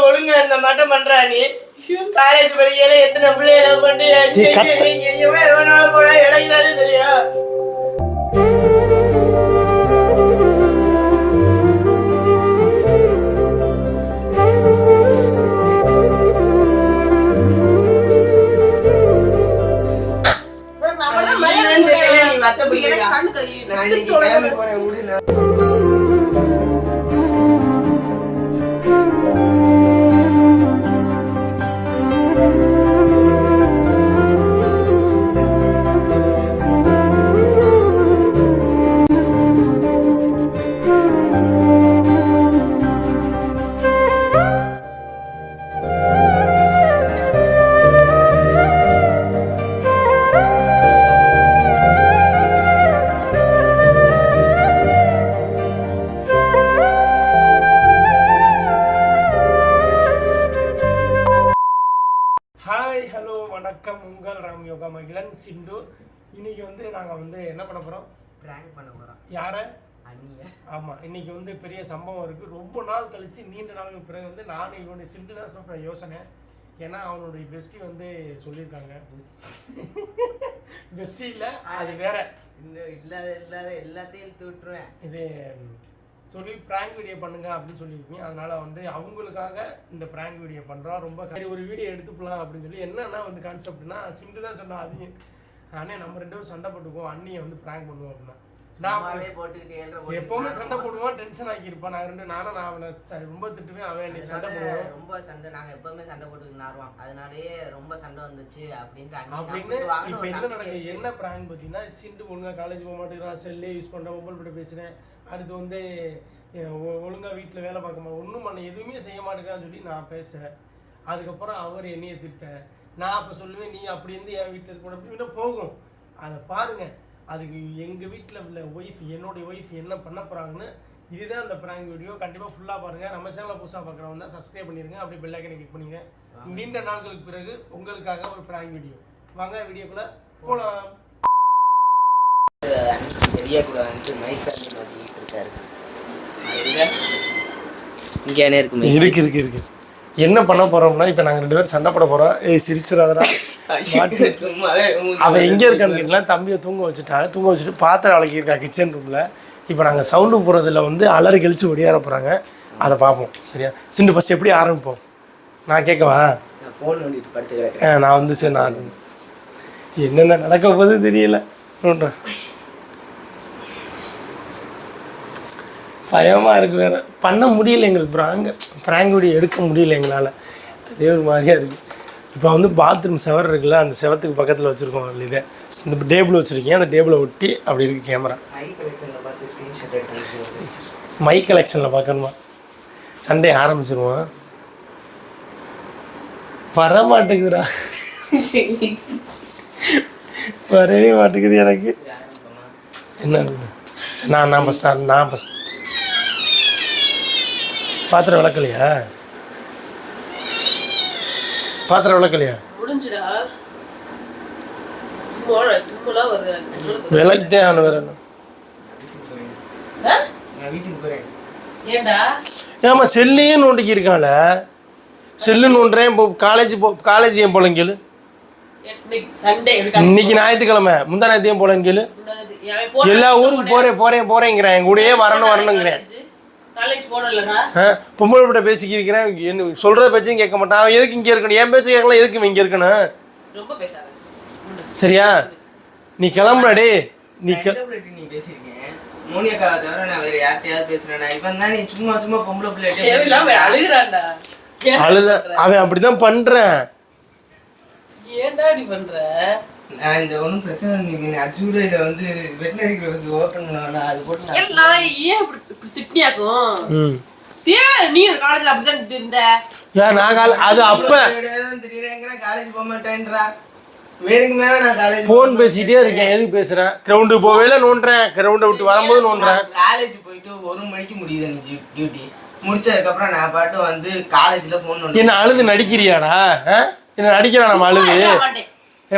ஒழுங்கா இந்த மட்டும் பண்றா நீ காலேஜ் படிக்கையில எத்தனை பிள்ளைகளை பண்ணி எவனால போனா எனக்கு தானே தெரியும். சிண்டு இன்னைக்கு வந்து நாங்கள் வந்து என்ன பண்ண போகிறோம்? பிராங்க் பண்ண போகிறோம். யாரை? அண்ணியை. ஆமாம், இன்னைக்கு வந்து பெரிய சம்பவம் இருக்குது. ரொம்ப நாள் கழிச்சு நீண்ட நாளுக்கு பிறகு வந்து நான் இவனுடைய சிண்டு தான் சொல்கிற யோசனை. ஏன்னா அவனுடைய பெஸ்டி வந்து சொல்லியிருக்காங்க. பெஸ்டி இல்லை, அது வேற இல்லாத எல்லாத்தையும் இழுத்து விட்டுருவேன். இது சொல்லி ப்ராங்க் வீடியோ பண்ணுங்க அப்படின்னு சொல்லியிருக்கீங்க. அதனால் வந்து அவங்களுக்காக இந்த ப்ராங்க் வீடியோ பண்ணுறோம். ரொம்ப ஒரு வீடியோ எடுத்துக்கலாம் அப்படின்னு சொல்லி என்னன்னா வந்து கான்செப்ட்னா சிண்டு தான் சொன்னா அது அண்ணே நம்ம 2 பேரும் சண்டை போட்டுக்குவோம், அண்ணியை வந்து ப்ராங்க் பண்ணுவோம் அப்படின்னா எப்பவுமே சண்டை போடுவோம், டென்ஷன் ஆக்கியிருப்பான். நானும் அவனை ரொம்ப திட்டுவேன், அவன் என்னை சண்டை போடுவோம். ரொம்ப சண்டை நாங்கள் எப்பவுமே சண்டை போட்டுக்கிட்டு நாருவோம். அதனாலேயே ரொம்ப சண்டை வந்துச்சு அப்படின்னு இப்போ என்ன நடக்குது? என்ன ப்ராங்க் பார்த்தீங்கன்னா சிண்டு ஒழுங்காக காலேஜ் போக மாட்டேங்கிறான், செல்லே யூஸ் பண்ணுறேன், மொபைல் போட்டு பேசுகிறேன். அடுத்து வந்து ஒழுங்காக வீட்டில் வேலை பார்க்க மாட்டேன், ஒன்றும் பண்ண எதுவுமே செய்ய மாட்டேங்கிறான்னு சொல்லி நான் பேசுகிறேன். அதுக்கப்புறம் அவர் என்னையை திட்டேன். நான் அப்போ சொல்லுவேன் நீ அப்படி இருந்து என் வீட்டில் இருக்க அப்படின்னு போகும். அதை பாருங்கள், அதுக்கு எங்கள் வீட்டில் உள்ள ஒய்ஃப் என்னுடைய ஒய்ஃப் என்ன பண்ண போகிறாங்கன்னு. இதுதான் அந்த ப்ராங்க் வீடியோ. கண்டிப்பாக ஃபுல்லாக பாருங்கள். நம்ம சேனலில் புதுசாக பார்க்குறவங்க தான் சப்ஸ்கிரைப் பண்ணிடுங்க, அப்படியே பெல் ஐக்கனை கிளிக் பண்ணிங்க. நீண்ட நாட்களுக்கு பிறகு உங்களுக்காக ஒரு ப்ராங்க் வீடியோ. வாங்க வீடியோக்குள்ளே போகலாம். தெரியக்கூடாது மைக்காண்டி மாட்டிக்கிட்டு இருக்காரு. இங்கே இருக்கு என்ன பண்ண போகிறோம்னா, இப்போ நாங்கள் 2 பேரும் சண்டை போட போகிறோம். சிரிச்சிடாதடா. அவன் எங்கே இருக்கான்னு கேட்டலாம். தம்பியை தூங்க வச்சுட்டு பாத்திரம் அழகியிருக்கா கிச்சன் ரூமில். இப்போ நாங்கள் சவுண்டு போகிறதுல வந்து அலறி கழிச்சு ஒடியார போகிறாங்க. அதை பார்ப்போம். சரியா சிண்டு? ஃபஸ்ட் எப்படி ஆரம்பிப்போம்? நான் கேட்கவா? நான் வந்து சரி நான் என்னென்ன நடக்க போகுது தெரியல. பயமாக இருக்குது, வேறு பண்ண முடியல எங்களுக்கு. ப்ராங்க் வீடியோ எடுக்க முடியல எங்களால். அதே ஒரு மாதிரியாக இருக்குது. இப்போ வந்து பாத்ரூம் செவர் இருக்குல்ல, அந்த செவத்துக்கு பக்கத்தில் வச்சுருக்கோம். இதை இந்த டேபிள் வச்சுருக்கேன், அந்த டேபிளை ஒட்டி அப்படி இருக்குது கேமரா. மை கலெக்ஷனில் பார்க்கணுமா? சண்டே ஆரம்பிச்சிருவோம். வர மாட்டேங்குதுடா, வரவே மாட்டேங்குது எனக்கு. என்ன நான் ஃபஸ்ட் பாத்திரம் விளக்கலையா? முடிஞ்சுடா. விளக்குதான் அவனு வேற. ஏமா செல்லையே நோண்டிக்கு இருக்கான்ல, செல்லு நோண்டுறேன். இப்போ காலேஜ் ஏன் போலன்னு கேளு. இன்னைக்கு ஞாயிற்றுக்கிழமை, முந்தா ஞாயிற்று ஏன் போலன்னு கேளு. எல்லா ஊருக்கு போறேங்கிறேன், என் கூடயே வரணுங்கிறேன். பொம்பளை கிட்ட பேசிக்கிறேன், என்ன சொல்ற பேச்சும் கேட்க மாட்டான். அவன் எதுக்கு இங்கே இருக்கணும்? என் பேச்சு கேட்கலாம், எதுக்கு இங்கே இருக்கணும்? சரியா நீ கிளம்புறடே. நீ அழுத அவன் அப்படிதான் பண்றேன். நான் இந்த ஒன்றும் பிரச்சனை இல்லைங்க. அஜூடையில் வந்து வெட்டினரி க்ளோஸ் ஓப்பன் பண்ணலாம், அது போட்டு நான் ஏன் இப்படி திட்டியாக்கும் நீ காலேஜில் அப்படிதான் இருந்த. ஏன் நான் அது அப்போ திடீரெங்கிற காலேஜ் போக மாட்டேன்றா. வேணுக்கு மேலே நான் காலேஜ் ஃபோன் பேசிகிட்டே இருக்கேன். எதுக்கு பேசுகிறேன்? கிரவுண்டுக்கு போகவே நோண்டுறேன், கிரவுண்டை விட்டு வரும்போது நோண்டுறேன். காலேஜ் போயிட்டு 1 மணிக்கு முடியுது எனக்கு டியூட்டி. முடிச்சதுக்கப்புறம் நான் பாட்டு வந்து காலேஜில் ஃபோன் பண்ணி என்ன அழுது நடிக்கிறியாடா? என்ன நடிக்கிறா? நம்ம அழுது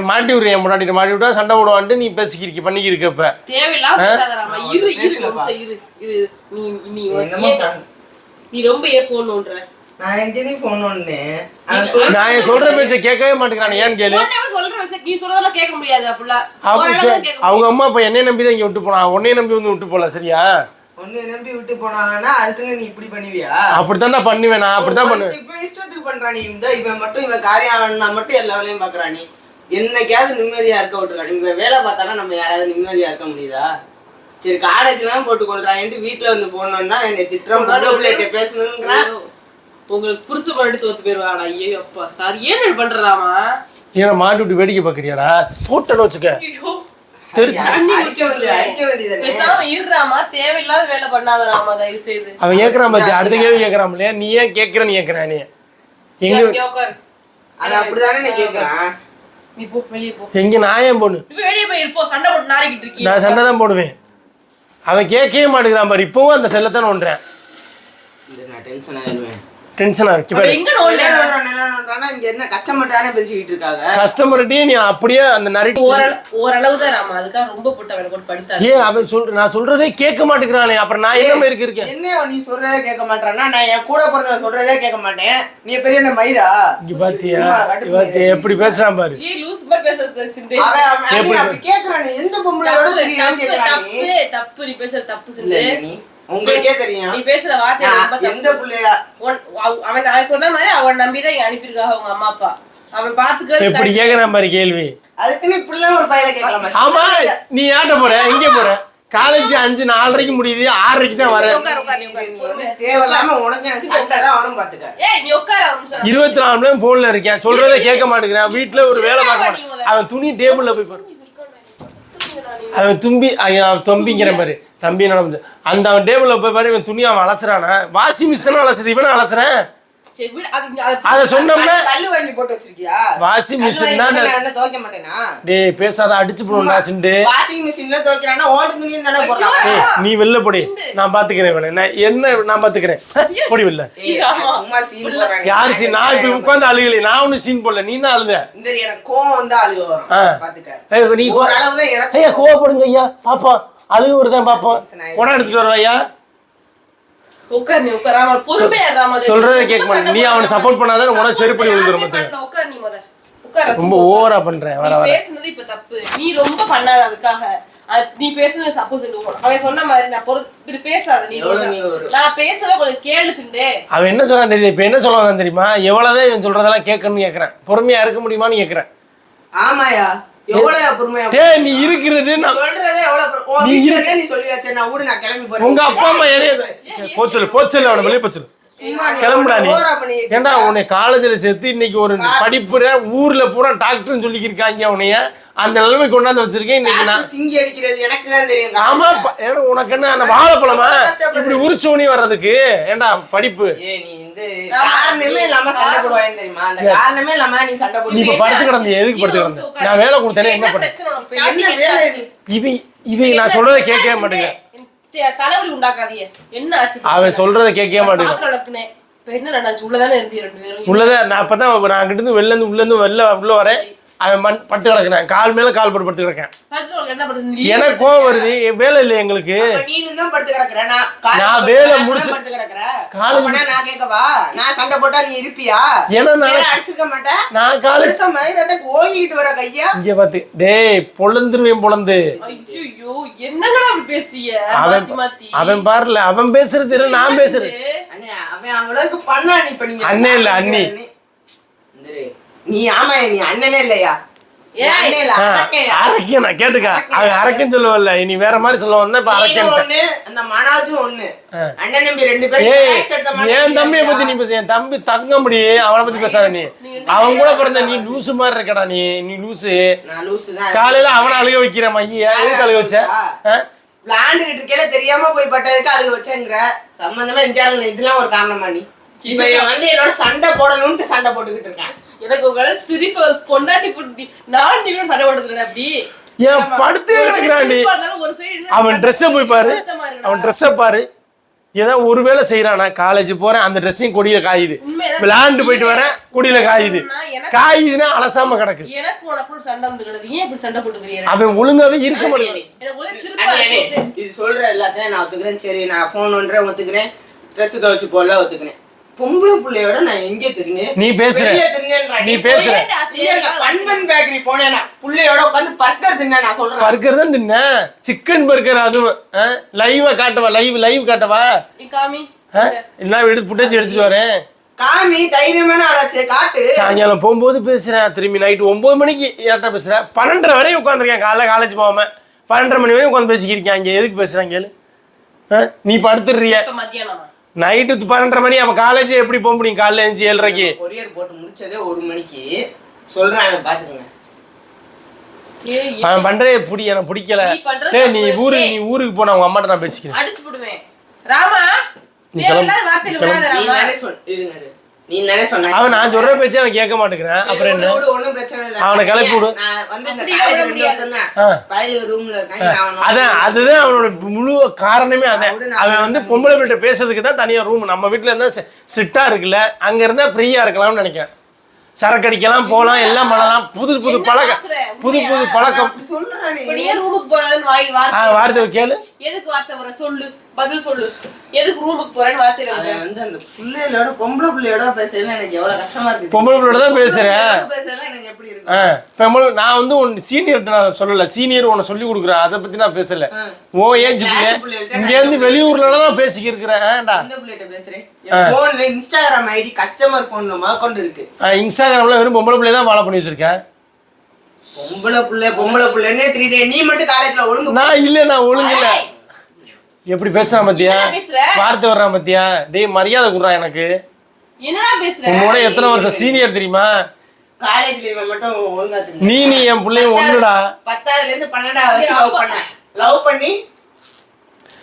மாட்டி விடுறேன். முன்னாடி மாட்டி விட்டா சண்டை போடுவான்ட்டு நீ பேசிக்கிறீங்க பண்ணிக்கிறீங்க. இப்போ நீ ரொம்ப ஃபோன் நோண்டுற. நான் எங்க போன் ஒண்ணு நான் சொல்ற பேச்ச கேட்கவே மாட்டேங்கிறானே ஏன்னு கேளு. சொல்ற பேச்ச நீ சொல்றதெல்லாம் கேட்க முடியாது அப்படிலாம். அவங்க அம்மா அப்பா என்னைய நம்பி தான் இங்க விட்டு போனா, உன்னைய நம்பி வந்து விட்டு போல. சரியா? உன்னைய நம்பி விட்டு போனாங்கன்னா அதுக்கு நீ இப்படி பண்ணுவியா? அப்படித்தான் நான் பண்ணுவேன். நான் அப்படித்தான் பண்ணுவேன். இப்ப இஷ்டத்துக்கு பண்றா நீ. இவன் மட்டும் இவன் காரியம் ஆகணும்னா மட்டும் எல்லா வேலையும் பாக்குறா நீ. என்னைக்காவது நிம்மதியா இருக்க விட்டுருக்கா. நீங்க வேலை பார்த்தானா நம்ம யாராவது நிம்மதியா இருக்க முடியுதா? சரி காலேஜ்லாம் போட்டு கொள்றான்ட்டு வீட்டுல வந்து போனோம்னா என்னை திட்டம் பிள்ளைகிட்ட பேசணுங்கிற. உங்களுக்கு புருஷ பண்ணிட்டு தோத்து போயிருவாடா. ஐயோ அப்பா சார் ஏன் பண்றதாமா? ஏன்னா மாட்டு விட்டு வேடிக்கை பாக்குறியாடா? போட்டன்னு வச்சுக்க. தேவையில்லாத வேலை பண்ணாதராமா தயவு செய்து. அவன் கேக்குறான் பாத்தி, அடுத்த கேள்வி கேக்குறான் இல்லையா? நீ ஏன் கேக்குறன்னு கேக்குறான். நீ எங்க அப்படிதானே நீ கேக்குறான். நீ போ வெளியே போ. எங்க நான் ஏன் போகணும்? வெளியே போய் இருப்போம். சண்டை போட்டு நாரிக்கிட்டு இருக்கீங்க. நான் சண்டை தான் போடுவேன். அவன் கேட்கவே மாட்டேங்கிறான் பாரு. இப்பவும் அந்த செல்லத்தான் ஒன்றேன். டென்ஷன் ஆயிடுவேன். டென்ஷனா இருக்கு. இங்க என்ன கஸ்டமர்ட்டானே பேசிக்கிட்டு இருக்காங்க. கஸ்டமர்ட்டே நீ அப்படியே அந்த நரிட்டு ஓரளவு தான் ராமா. அதுக்காக ரொம்ப போட்டு அவனை போட்டு படுத்தாது. ஏன் அவன் நான் சொல்றதே கேட்க மாட்டேங்கிறானே. அப்புறம் நான் என்ன இருக்கேன்? என்ன நீ சொல்றதே கேட்க மாட்டான்னா நான் என் கூட பிறந்த சொல்றதே கேட்க மாட்டேன். நீ பெரிய என்ன மயிரா? இங்க பாத்தியா எப்படி பேசுறான் பாரு. ஏய் லூஸ் மாதிரி பேசுறது சிண்டே. அவன் அப்படி கேக்குறானே. எந்த பொம்பளையோட தெரியும் கேக்குறானே. தப்பு நீ பேசுற தப்பு சிண்டே. உங்களுக்கே தெரியும் நீ பேசுற வார்த்தை ரொம்ப எந்த புள்ளையா. அவன் சொன்ன மாதிரி அவன் நம்பிதான் இங்க அனுப்பியிருக்காங்க அவங்க அம்மா அப்பா. அவன் பாத்துக்கிறது எப்படி கேக்குறான் பாரு கேள்வி. அதுக்கு நீ இப்படிலாம் ஒரு பையனை கேட்கலாம். ஆமா நீ யார்ட்ட போற? எங்க போற? காலேஜ் 5:04 முடியுது, 6:00 தான் வர. தேவையில்லாம உனக்கு சண்டை தான் வரும் பாத்துக்க. ஏய் நீ உட்கார 24 மணி நேரம் போன்ல இருக்கேன். சொல்றதை கேட்க மாட்டேங்கிறான். வீட்டுல ஒரு வேலை பார்க்க மாட்டேன். அவன் துணி டேபிள்ல போய் பாரு. அவன் தம்பிங்கிற மாதிரி தம்பி நடந்து அந்த அவன் டேபிள்ல போய் பாரு. இவன் துணி அவன் அலசுறானா? வாஷிங் மிஷின் அலசுது, இவன அலசுறேன். அத சொன்னோம்னா கல்லு வாங்கி போட்டு வச்சிருக்கியா? வாஷிங் மிஷின் தான் துவைக்க மாட்டேனா? டேய் பேசாத, அடிச்சு போடுடா சிண்டு. வாஷிங் மிஷின்ல துவைக்கறானா? ஓடு துணி தானே போடுறான். நீ வெளில போடி, நான் பாத்துக்கிறேன். இவனை என்ன நான் பாத்துக்கிறேன். போடி வெளில. சும்மா சீன் போறானே. யார் சீன்? நான் இப்ப உட்கார்ந்து அழுகல. நான் ஒண்ணு சீன் போடல, நீ தான் அழுத. இந்த எனக்கு கோவம் வந்தா அழுக வரும் பாத்துக்க. நீ ஒரு அளவு தான் எனக்கு. ஐயா கோவப்படுங்க ஐயா. பாப்பா அழுக வருதான் பாப்போம். உடனே எடுத்துட்டு வரவா ஐயா? உட்கார் நீ உட்கார். ராமா பொறுமையா ராமா. சொல்றத கேட்க மாட்டேன். நீ அவனை சப்போர்ட் பண்ணாதான் உனக்கு செருப்படி விழுந்துரும். உட்கார் நீ முத. உட்கார். ரொம்ப ஓவரா பண்ற. வர வர பேசுனது இப்ப தப்பு. நீ ரொம்ப பண்ணாத. அதுக்காக நீ பேசுனது சப்போஸ் அவன் சொன்ன மாதிரி நான் இப்படி பேசாத. நீ நான் பேசுறத கொஞ்சம் கேளு சிண்டே. அவன் என்ன சொல்றான் தெரியுது? இப்ப என்ன சொல்ல வந்தான் தெரியுமா? எவ்வளவுதான் இவன் சொல்றதெல்லாம் கேட்கணும்னு கேக்குறேன். பொறுமையா இருக்க முடியுமான்னு கேக்குறேன். ஆமாயா எவ்வளவு பொறுமையா. டேய் நீ இருக்கிறது நான் சொல்றதே எவ்வளவு நீ இருக்கே. நீ சொல்லியாச்சே நான் ஊடு நான் கிளம்பி போறேன். உங்க அப்பா அம்மா என்ன போச்சல அவன வெளிய போச்சு. கிளம்புடா நீ. ஏண்டா உன்னை காலேஜ்ல சேர்த்து இன்னைக்கு ஒரு படிப்புற ஊர்ல பூரா டாக்டர்னு சொல்லிக்கிருக்காங்க. உன்னைய அந்த நிலைமை கொண்டாந்து வச்சிருக்கேன். இன்னைக்கு நான் சிங்கி அடிக்கிறது எனக்கு தான் தெரியும். ஆமா ஏன்னா உனக்கு என்ன வாழைப்பழமா இப்படி உரிச்சோனி வர்றதுக்கு? ஏண்டா படிப்பு. நீ இந்த காரணமே இல்லாம சண்டை போடுவாய் தெரியுமா? அந்த காரணமே இல்லாம நீ சண்டை போடுவ. நீ இப்ப படுத்து கிடந்த எதுக்கு படுத்து கிடந்த? நான் வேலை கொடுத்தேனே என்ன பண்ண? என்ன வேலை? இவ நான் சொல்றதை கேட்கவே மாட்டேங்க. தலைவலி உண்டாக்காதீங்க. என்ன ஆச்சு? அவன் சொல்றதை கேட்கவே மாட்டேங்க. என்ன நடந்துச்சு? உள்ளதானே இருந்தீங்க ரெண்டு பேரும். உள்ளதான் நான் அப்பதான் நான் அங்கிட்டு இருந்து உள்ள வரேன். அவன் பட்டு கிடக்குறேன். கால் மேல கால் போட்டு படுத்து கிடக்கேன். எனக்கு கோவம் வருது. வேலை இல்லை எங்களுக்கு. நான் வேலை முடிச்சு நான் கேட்கவா? நான் சண்டை போட்டா நீ இருப்பியா? அடிச்சுக்க மாட்டேன். நான் காலேஜ் ஓங்கிட்டு வர கையா இங்க பாத்து டேய் பொழந்துருவேன் பொழந்து. என்னங்கடா அப்படி பேசிய? அவன் பாருல அவன் பேசுறது நான் பேசுறேன். அவன் அவளுக்கு பண்ணா நீ பண்ணீங்க. அண்ணே இல்ல அண்ணி. நீ ஆமா நீ அண்ணனே இல்லையா? அரக்கேன் நான் கேட்டுக்க. அவன் அரக்கேன்னு சொல்லுவல்ல, நீ வேற மாதிரி சொல்ல வந்த. இப்ப அரக்கேன் ஒண்ணு, அந்த மனாஜும் ஒண்ணு. அண்ணன் தம்பி ரெண்டு பேரும். என் தம்பியை பத்தி நீ பேச. என் தம்பி தங்க முடியே அவனை பத்தி பேசாத நீ. அவன் கூட பிறந்த நீ லூசு மாதிரி இருக்கடா. நீ லூசு. காலையில அவனை அழுக வைக்கிற மைய எதுக்கு அழுக வச்ச? விளாண்டுகிட்டு இருக்கே தெரியாம போய் பட்டதுக்கு அழுக வச்சேங்கிற சம்பந்தமா இந்தியாவில் இதெல்லாம் ஒரு காரணமா? நீ இப்ப வந்து என்னோட சண்டை போடணும்னு சண்டை போட்டுக்கிட்டு இருக்கேன். எனக்கு உங்கள சிரிப்பு பொண்டாட்டி புட்டி நான் நீ கூட சண்டை போடுறேன். அப்படி ஏன் படுத்து கிடக்குறாண்டி? அவன் ட்ரெஸ்ஸை போய் பாரு. அவன் ட்ரெஸ்ஸை பாரு. ஏதோ ஒரு வேலை செய்யறானா? காலேஜ் போறேன் அந்த ட்ரெஸ்ஸையும் கொடியில காயுது. விளையாண்டு போயிட்டு வரேன் கொடியில காயுது. காயுதுன்னா அலசாம கிடக்கு. அவன் ஒழுங்காவே இருக்க மாட்டேன். இது சொல்ற எல்லாத்தையும் நான் ஒத்துக்கிறேன். சரி நான் போன் ஒன்றே ஒத்துக்கிறேன். ட்ரெஸ் துவைச்சு போடல ஒத்துக்கிறேன். பொம்பளை புள்ளையோட நான் எங்க தெரிஞ்சேன் நீ பேசுற நீ பேசுற பன்மன் பேக்கரி போனேனா புள்ளையோட உட்காந்து பர்கர் தின்னா நான் சொல்றேன் பர்கர் தான் தின்ன சிக்கன் பர்கர் அதுவும் லைவா காட்டவா லைவ் காட்டவா காமி எல்லாம் எடுத்து புட்டேஜ் எடுத்துட்டு வரேன் காமி தைரியமான ஆளாச்சே காட்டு சாயங்காலம் போகும்போது பேசுறேன் திரும்பி நைட்டு 9 மணிக்கு ஏட்டா பேசுறேன் 12:30 வரையும் உட்காந்துருக்கேன் காலைல காலேஜ் போகாம 12:30 மணி வரையும் உட்காந்து பேசிக்கிருக்கேன் அங்கே எதுக்கு பேசுறாங்க கேளு நீ படுத்துடுறிய மத்தியானமா நைட்டு 12:30 மணி அவன் காலேஜ் எப்படி போக முடியும் காலைல எழுந்து 7:30க்கு கொரியர் போட்டு முடிச்சதே 1 மணிக்கு சொல்றேன் அவன் பாத்துக்கங்க அவன் பண்றே எனக்கு பிடிக்கல நீ ஊருக்கு போன உங்க அம்மாட்ட நான் பேசிக்கிறேன் அடிச்சு போடுவேன் ராமா நீ தானே சொன்ன அவன் நான் சொல்ற பேச்சு அவன் கேட்க மாட்டேங்கிறான் அப்புறம் என்ன ஒண்ணும் பிரச்சனை இல்ல அவனை கிளப்பி விடு அதான் அதுதான் அவனோட முழு காரணமே அதான் அவன் வந்து பொம்பளை வீட்டை பேசுறதுக்கு தான் தனியா ரூம் நம்ம வீட்டுல இருந்தா ஸ்ட்ரிக்டா இருக்குல்ல அங்க இருந்தா ஃப்ரீயா இருக்கலாம்னு நினைக்கிறேன் சரக்கு அடிக்கலாம் போலாம் எல்லாம் பண்ணலாம் புது பழக்கம் வார்த்தை கேளு எதுக்கு வார்த்தை வர சொல்லு பதில் சொல்லு எதுக்கு ரூமுக்கு போறேன்னு வார்த்தை வந்து அந்த புள்ளையோட பொம்பளை புள்ளையோட பேசல எனக்கு எவ்வளவு கஷ்டமா இருக்கு பொம்பளை புள்ளையோட தான் பேசுறேன் பேசல எனக்கு எப்படி இருக்கு நான் வந்து உன் சீனியர்ட்ட நான் சொல்லல சீனியர் உன்னை சொல்லி கொடுக்குறேன் அதை பத்தி நான் பேசல ஓ ஏஜ் இங்க இருந்து வெளியூர்லாம் பேசிக்கி இருக்கிறேன் எந்த புள்ளைகிட்ட பேசுறேன் போன்ல இன்ஸ்டாகிராம் ஐடி கஸ்டமர் போன்ல முதற்கொண்டு இருக்கு இன்ஸ்டாகிராம்ல வெறும் பொம்பளை புள்ளைய தான் ஃபாலோ பண்ணி வச்சிருக்கேன் பொம்பளை புள்ளைன்னே 3 டே நீ மட்டும் காலேஜ்ல ஒழுங்கு நான் ஒழுங்கு இல்ல எப்படி பேசுறான் பத்தியா வார்த்தை வர்றான் பத்தியா டேய் மரியாதை குடுறான் எனக்கு என்னடா பேசுற உன்னோட எத்தனை வருஷம் சீனியர் தெரியுமா காலேஜ்ல இவன் மட்டும் ஒழுங்கா நீ என் பிள்ளைய ஒண்ணுடா 10ஆவதுல இருந்து 12ஆவது வச்சு லவ் பண்ணி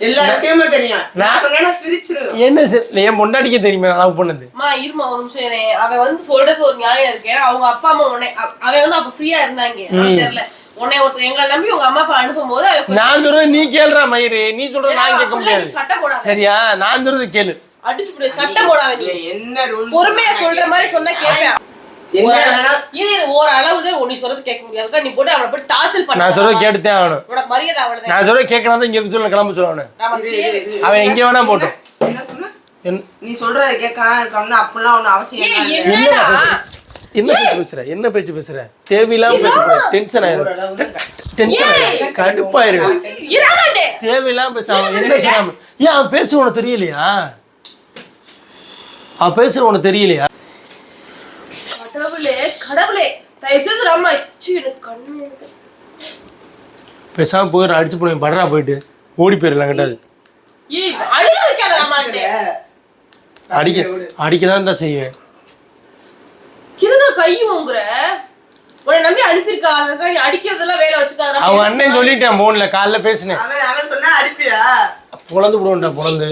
எல்லா விஷயமும் தெரியும் நான் சொன்னா சிரிச்சிரு என்ன என் பொண்டாட்டிக்கே தெரியுமா லவ் பண்ணது இருமா ஒரு நிமிஷம் அவன் வந்து சொல்றது ஒரு நியாயம் இருக்கு ஏன்னா அவங்க அப்பா அம்மா அவன் வந்து அப்ப ஃப்ரீயா இருந்தாங்க தெரியல உன்னை ஒருத்தர் எங்களை நம்பி உங்க அம்மா அப்பா அனுப்பும் போது நான் சொல்றது நீ கேளுறா மயிறு நீ சொல்ற நான் கேட்க முடியாது சரியா நான் சொல்றது கேளு அடிச்சு போடு சட்டம் போடாத நீ என்ன ரூல் பொறுமையா சொல்ற மாதிரி சொன்னா கேட்பேன் ஒரு அளவுதான் நீ சொல்றது கேட்க முடியாது நீ போட்டு அவனை போட்டு டார்ச்சர் பண்ண நான் சொல்றது கேட்டுதான் ஆகணும் உனக்கு மரியாதை அவ்வளவுதான் நான் சொல்றது கேட்கறான் இங்க சொல்ல கிளம்ப சொல்லுவானு அவன் எங்க வேணா போட்டும் என்ன சொன்ன நீ சொல்றத கேட்கறான் இருக்கணும்னா அப்பலாம் ஒண்ணு அவசியம் இல்ல என்ன பேச்சு பேசுற தேவையில்லாம பேசுற டென்ஷன் ஆயிரும் கடுப்பாயிரும் தேவையில்லாம பேச என்ன சொல்லாம ஏன் அவன் பேச உனக்கு தெரியலையா அவன் பேசுற உனக்கு தெரியலையா கடவுளே தயவுசெய்து ராமா பேசாம போயிடும் அடிச்சு போடுவேன் படுறா போயிட்டு ஓடி போயிடலாம் கட்டாது அடிக்கதான் செய்வேன் கை வாங்குற உன்னை நம்பி அனுப்பியிருக்கா அடிக்கிறதெல்லாம் வேலை வச்சுக்காத அவன் அண்ணன் சொல்லிட்டேன் போன்ல காலைல பேசினேன் பொழந்து விடுவோம்டா பொழந்து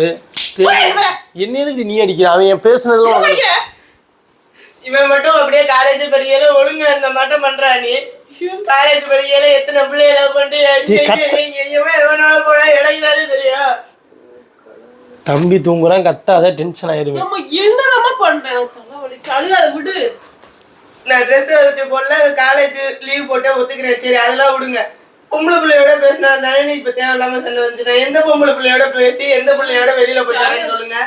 என்ன எதுக்கு நீ அடிக்கிற அவன் என் பேசுனதுல இவன் மட்டும் அப்படியே காலேஜ் படிக்கல ஒழுங்கா இருந்த மட்டும் பண்றா நீ காலேஜ் படிக்கல எத்தனை பிள்ளைய லவ் பண்ணிட்டு எவனால போனா இடையிலாலே தெரியும் தம்பி தூங்குறான் கத்தாத டென்ஷன் ஆயிருவேன் என்னமா பண்றேன் எனக்கு தலை வலிச்சு அழுகாத விடு நான் ட்ரெஸ் வச்சு போடல காலேஜ் லீவ் போட்டே ஒத்துக்கிறேன் சரி அதெல்லாம் விடுங்க பொம்பளை பிள்ளையோட பேசினா தானே நீ இப்ப தேவையில்லாம சண்டை வந்துச்சுனா எந்த பொம்பளை பிள்ளையோட பேசி எந்த பிள்ளையோட வெளியில போயிட்டாங்கன்னு சொல்லுங்க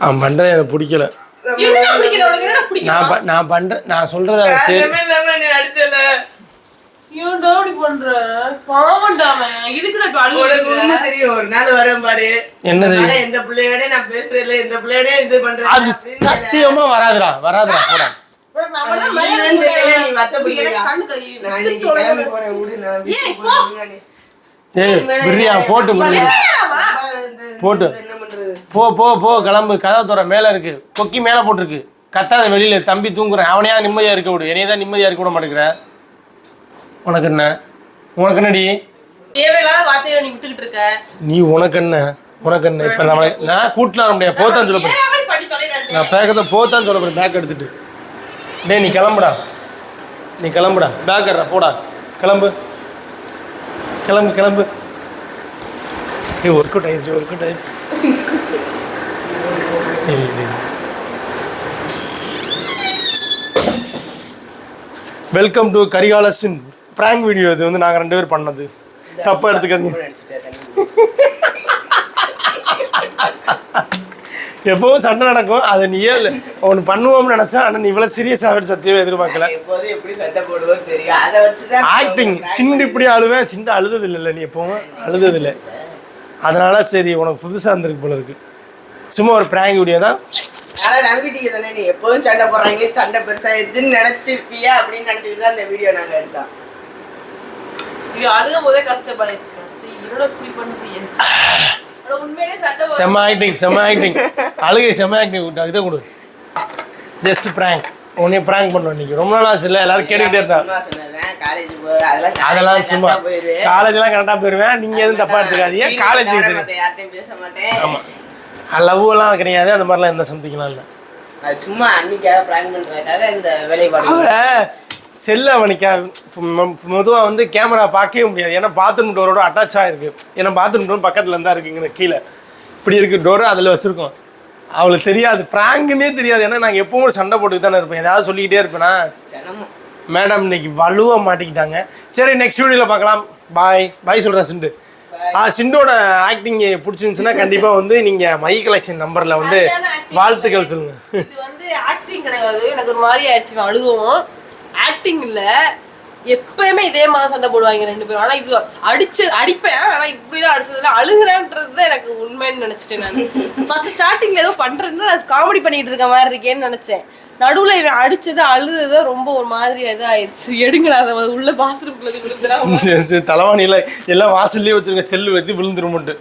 அவன் பண்றது எனக்கு பிடிக்கல நான் பண்றேன் நான் சொல்றது அடிச்சல ஒரு நாள் வரேன் பாரு என்னது எந்த பிள்ளையோட நான் பேசுறேன் எந்த பிள்ளையோட இது பண்றேன் அது சத்தியமா வராதுடா போடா போட்டு போ கிளம்பு கதா தோற மேல இருக்கு கொக்கி மேல போட்டிருக்கு கத்தாத வெளியில தம்பி தூங்குறேன் அவனையா நிம்மதியா இருக்க விடு என்னையதான் நிம்மதியா இருக்க விட மாட்டேங்கிற உனக்கு என்னடி தேவையில்லாத வார்த்தையை நீ விட்டுக்கிட்டு இருக்க நீ உனக்கு என்ன இப்ப நம்ம நான் கூட்டில வர முடியாது போத்தான் சொல்ல போறேன் நான் பேக்கத்தை போத்தான் சொல்ல போறேன் பேக் எடுத்துட்டு டேய் நீ கிளம்புடா பேக் எடுறா போடா கிளம்பு ஒர்க் அவுட் ஆயிடுச்சு வெல்கம் டு கரிகாலசின் பிராங்க் வீடியோ. இது வந்து நாங்கள் 2 பேர் பண்ணது, தப்பா எடுத்துக்காதீங்க. எப்பவும் சண்டை நடக்கும். அதை நீயே ஒன்று பண்ணுவோம்னு நினைச்சா, ஆனால் நீ இவ்வளோ சீரியஸாக சத்தியமே எதிர்பார்க்கல. எப்போதும் எப்படி சண்டை போடுவோம் தெரியும், அதை வச்சுதான் ஆக்டிங். சிண்டு இப்படி அழுவேன், சிண்டு அழுதது இல்லைல்ல, நீ எப்பவும் அழுதது இல்லை. அதனால சரி உனக்கு புதுசாக இருந்திருக்கு போல இருக்கு. சும்மா ஒரு பிராங்க் வீடியோ தான். ஆனா நம்பிட்டீங்க தானே, நீ எப்போதும் சண்டை போடுறாங்க, சண்டை பெருசாயிருச்சுன்னு நினைச்சிருப்பியா அப்படின்னு நினைச்சிட்டு தான் இந்த வீடியோ நாங்க எடுத்தோம். இது அழுகும் போதே கஷ்டப்பட்டுச்சு. என்னோட இப்படி பண்ணுறீங்க, உண்மையிலே சண்டை செம்ம ஆக்டிங், செம்ம ஆக்டிங், அழுகை செம்ம ஆக்டிங். இதை கொடு, ஜஸ்ட் பிராங்க். உன்னைய பிராங்க் பண்ணுவோம் இன்னைக்கு. ரொம்ப நாள் ஆச்சு இல்லை, எல்லாரும் கேட்டுக்கிட்டே இருந்தாங்க. அதெல்லாம் சும்மா காலேஜ்லாம் கரெக்டாக போயிடுவேன். நீங்கள் எதுவும் தப்பாக எடுத்துக்காதீங்க. காலேஜுக்கு தெரியும். பேச மாட்டேன். ஆமாம், லவ் எல்லாம் கிடையாது, அந்த மாதிரிலாம் எந்த சம்திங்லாம் இல்லை. அது சும்மா அன்னைக்காக பிராங்க் பண்ணுறதுக்காக இந்த வேலைப்பாடு. செல்லை அவனுக்கு பொதுவாக வந்து கேமரா பார்க்கவே முடியாது. ஏன்னா பாத்ரூம் டோரோட அட்டாச் ஆகிருக்கு. ஏன்னா பாத்ரூம் டோர் பக்கத்தில் இருந்தால் இருக்குங்க, கீழே இப்படி இருக்குது டோரு, அதில் வச்சுருக்கோம். அவளுக்கு தெரியாது, ப்ராங்குன்னே தெரியாது. ஏன்னா நாங்கள் எப்பவும் ஒரு சண்டை போட்டுக்கிட்டு தானே இருப்பேன், ஏதாவது சொல்லிக்கிட்டே இருப்பேனா. மேடம் இன்னைக்கு வலுவாக மாட்டிக்கிட்டாங்க. சரி, நெக்ஸ்ட் வீடியோவில் பார்க்கலாம். பாய் பாய் சொல்கிறேன் சிண்டு. சிண்டோட ஆக்டிங் பிடிச்சிருந்துச்சுன்னா கண்டிப்பாக வந்து நீங்கள் மை கலெக்ஷன் நம்பரில் வந்து வாழ்த்துக்கள் சொல்லுங்கள். இது வந்து ஆக்டிங் கிடையாது, எனக்கு ஒரு மாதிரி ஆயிடுச்சு. அழுகவும் ஆக்டிங் இல்லை, எப்பயுமே இதே மாதிரி சண்டை போடுவாங்க ரெண்டு பேரும். ஆனால் இது அடிப்பேன், ஆனால் இப்படிலாம் அடிச்சதுல அழுகுறேன்றது தான் எனக்கு உண்மைன்னு நினச்சிட்டேன். நான் ஃபர்ஸ்ட் ஸ்டார்டிங்கில் ஏதோ பண்ணுறதுன்னா அது காமெடி பண்ணிட்டு இருக்க மாதிரி இருக்கேன்னு நினச்சேன். நடுவில் இவன் அடிச்சது அழுதுதான் ரொம்ப ஒரு மாதிரி இதாகிடுச்சு. எடுங்கடா அதை உள்ள பாத்ரூம்குள்ள தலைவாணியில் எல்லாம் வாசல்லே வச்சுருக்க, செல்லு வச்சு விழுந்துருமோட்டு.